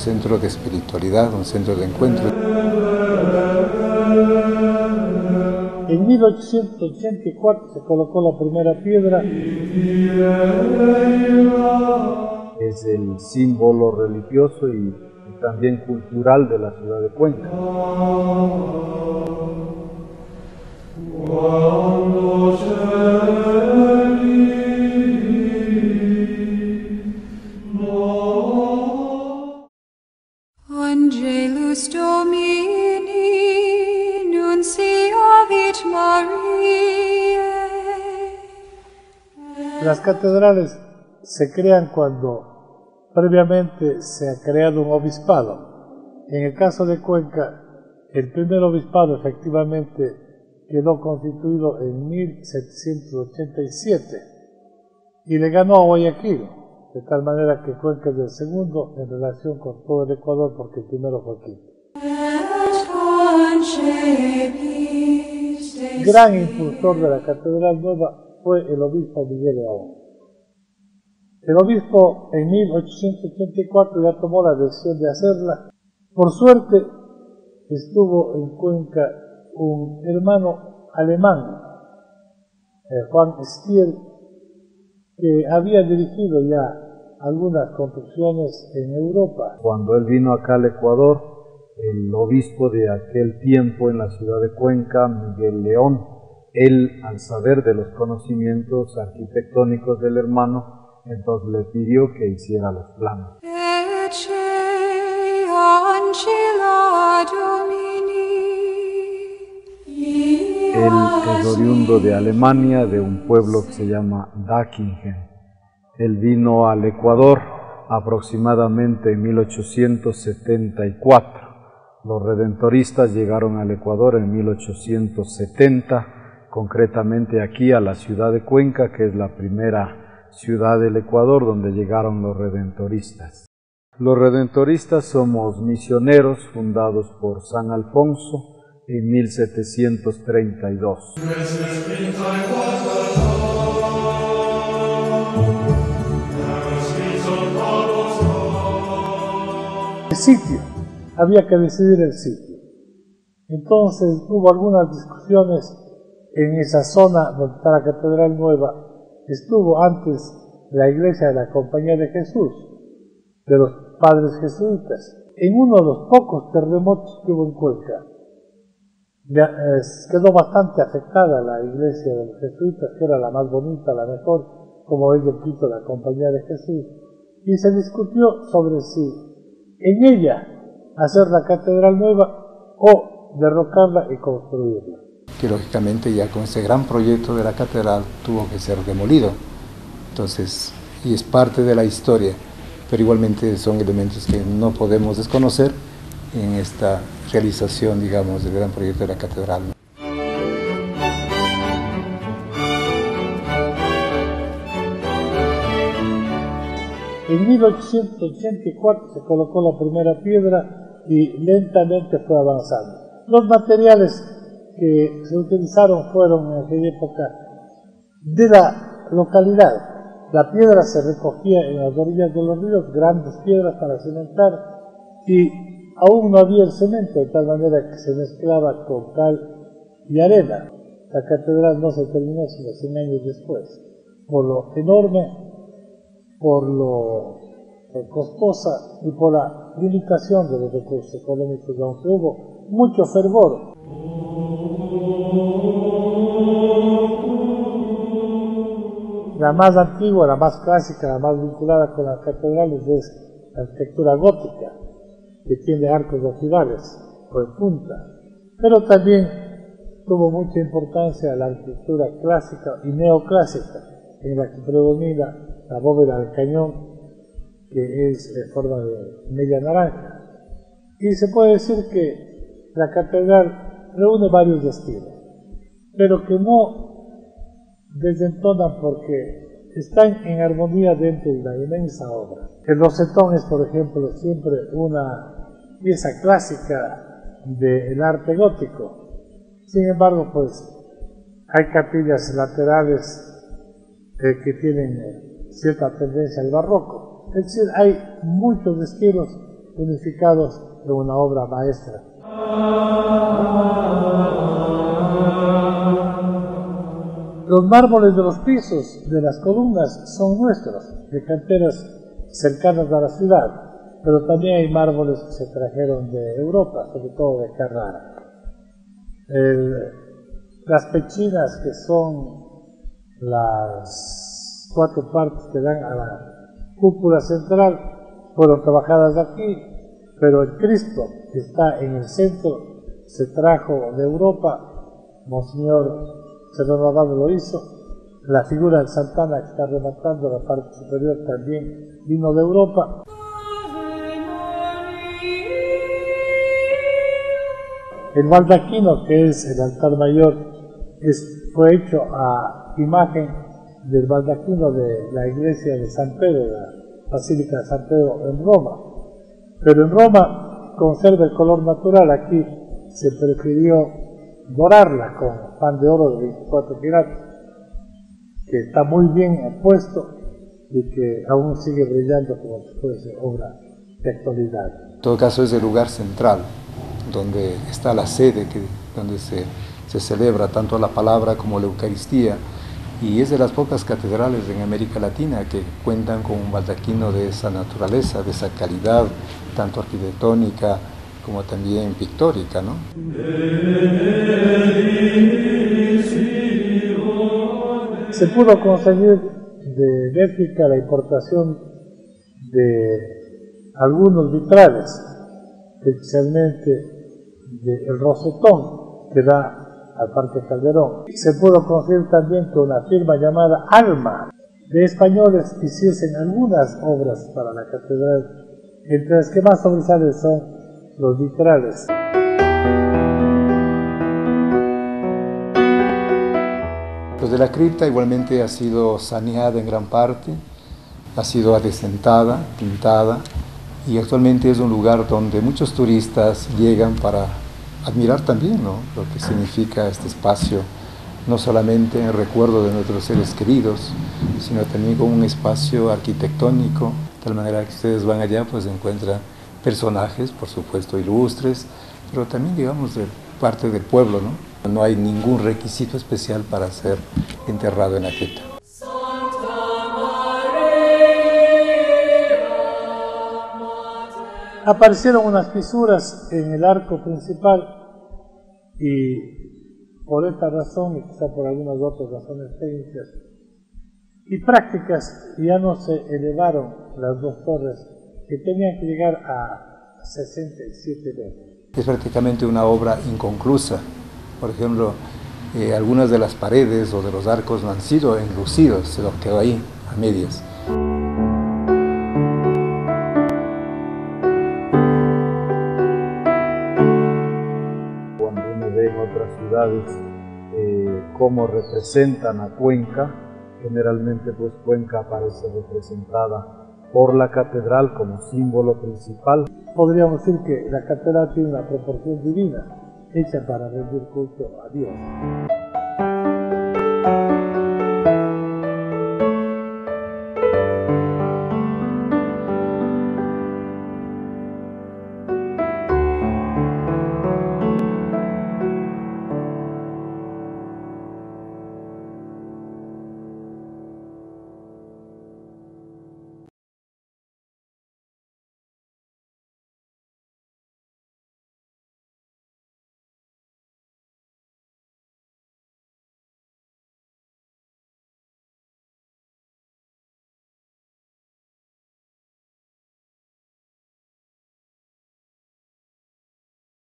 centro de espiritualidad, un centro de encuentro. En 1884 se colocó la primera piedra. Es el símbolo religioso y también cultural de la ciudad de Cuenca. Angelus Domini, nunciavit Mariae. Las catedrales se crean cuando previamente se ha creado un obispado. En el caso de Cuenca, el primer obispado efectivamente quedó constituido en 1787 y le ganó a Guayaquil, de tal manera que Cuenca es el segundo en relación con todo el Ecuador, porque el primero fue Quito. Gran impulsor de la Catedral Nueva fue el obispo Miguel León. El obispo en 1884 ya tomó la decisión de hacerla. Por suerte estuvo en Cuenca un hermano alemán, Juan Stier, que había dirigido ya algunas construcciones en Europa. Cuando él vino acá al Ecuador, el obispo de aquel tiempo en la ciudad de Cuenca, Miguel León, él, al saber de los conocimientos arquitectónicos del hermano, entonces le pidió que hiciera los planos. Él es oriundo de Alemania, de un pueblo que se llama Dackingen. Él vino al Ecuador aproximadamente en 1874. Los redentoristas llegaron al Ecuador en 1870, concretamente aquí a la ciudad de Cuenca, que es la primera ciudad del Ecuador donde llegaron los redentoristas. Los redentoristas somos misioneros fundados por San Alfonso en 1732. El sitio, había que decidir el sitio. Entonces hubo algunas discusiones en esa zona donde está la Catedral Nueva. Estuvo antes la iglesia de la Compañía de Jesús, de los padres jesuitas. En uno de los pocos terremotos que hubo en Cuenca, quedó bastante afectada la iglesia de los jesuitas, que era la más bonita, la mejor, como es el Quito, la Compañía de Jesús, y se discutió sobre si en ella hacer la Catedral Nueva o derrocarla y construirla. Que lógicamente ya con ese gran proyecto de la catedral tuvo que ser demolido. Entonces, y es parte de la historia, pero igualmente son elementos que no podemos desconocer en esta realización, digamos, del gran proyecto de la catedral. En 1884 se colocó la primera piedra y lentamente fue avanzando. Los materiales que se utilizaron fueron en aquella época de la localidad. La piedra se recogía en las orillas de los ríos, grandes piedras para cimentar, y aún no había el cemento, de tal manera que se mezclaba con cal y arena. La catedral no se terminó sino 100 años después, por lo enorme, por lo costosa y por la limitación de los recursos económicos, aunque hubo mucho fervor. La más antigua, la más clásica, la más vinculada con las catedrales es la arquitectura gótica, que tiene arcos ojivales o en punta, pero también tuvo mucha importancia la arquitectura clásica y neoclásica, en la que predomina la bóveda del cañón, que es de forma de media naranja. Y se puede decir que la catedral reúne varios estilos, pero que no desentonan porque están en armonía dentro de una inmensa obra. El rosetón es, por ejemplo, siempre una pieza clásica del arte gótico. Sin embargo, pues hay capillas laterales que tienen cierta tendencia al barroco. Es decir, hay muchos estilos unificados en una obra maestra. Los mármoles de los pisos de las columnas son nuestros, de canteras cercanas a la ciudad, pero también hay mármoles que se trajeron de Europa, sobre todo de Carrara. Las pechinas, que son las 4 partes que dan a la cúpula central, fueron trabajadas aquí, pero el Cristo que está en el centro se trajo de Europa. Monseñor Serrano Abad lo hizo. La figura de Santana, que está rematando la parte superior, también vino de Europa. El baldaquino, que es el altar mayor, fue hecho a imagen del baldaquino de la iglesia de San Pedro, la Basílica de San Pedro en Roma. Pero en Roma conserva el color natural. Aquí se prefirió dorarla con pan de oro de 24 quilates, que está muy bien puesto y que aún sigue brillando como si fuese obra de actualidad. En todo caso es el lugar central, donde está la sede, donde se celebra tanto la palabra como la Eucaristía, y es de las pocas catedrales en América Latina que cuentan con un baldaquino de esa naturaleza, de esa calidad, tanto arquitectónica como también pictórica, ¿no? Se pudo conseguir de Bélgica la importación de algunos vitrales, especialmente del rosetón que da al Parque Calderón. Se pudo conseguir también que una firma llamada Alma de españoles hiciesen algunas obras para la catedral, entre las que más sobresalen son los vitrales. Pues de la cripta igualmente ha sido saneada en gran parte, ha sido adecentada, pintada, y actualmente es un lugar donde muchos turistas llegan para admirar también, ¿no?, lo que significa este espacio, no solamente en recuerdo de nuestros seres queridos, sino también como un espacio arquitectónico, de tal manera que ustedes van allá, pues encuentran personajes, por supuesto, ilustres, pero también, digamos, de parte del pueblo, ¿no? No hay ningún requisito especial para ser enterrado en la cripta. Aparecieron unas fisuras en el arco principal y por esta razón, y quizá por algunas otras razones técnicas y prácticas, ya no se elevaron las 2 torres que tenían que llegar a 67 metros. Es prácticamente una obra inconclusa. Por ejemplo, algunas de las paredes o de los arcos no han sido enlucidos, se los quedó ahí a medias. Cuando uno ve en otras ciudades cómo representan a Cuenca, generalmente pues Cuenca aparece representada por la catedral como símbolo principal. Podríamos decir que la catedral tiene una proporción divina, hecha para rendir culto a Dios.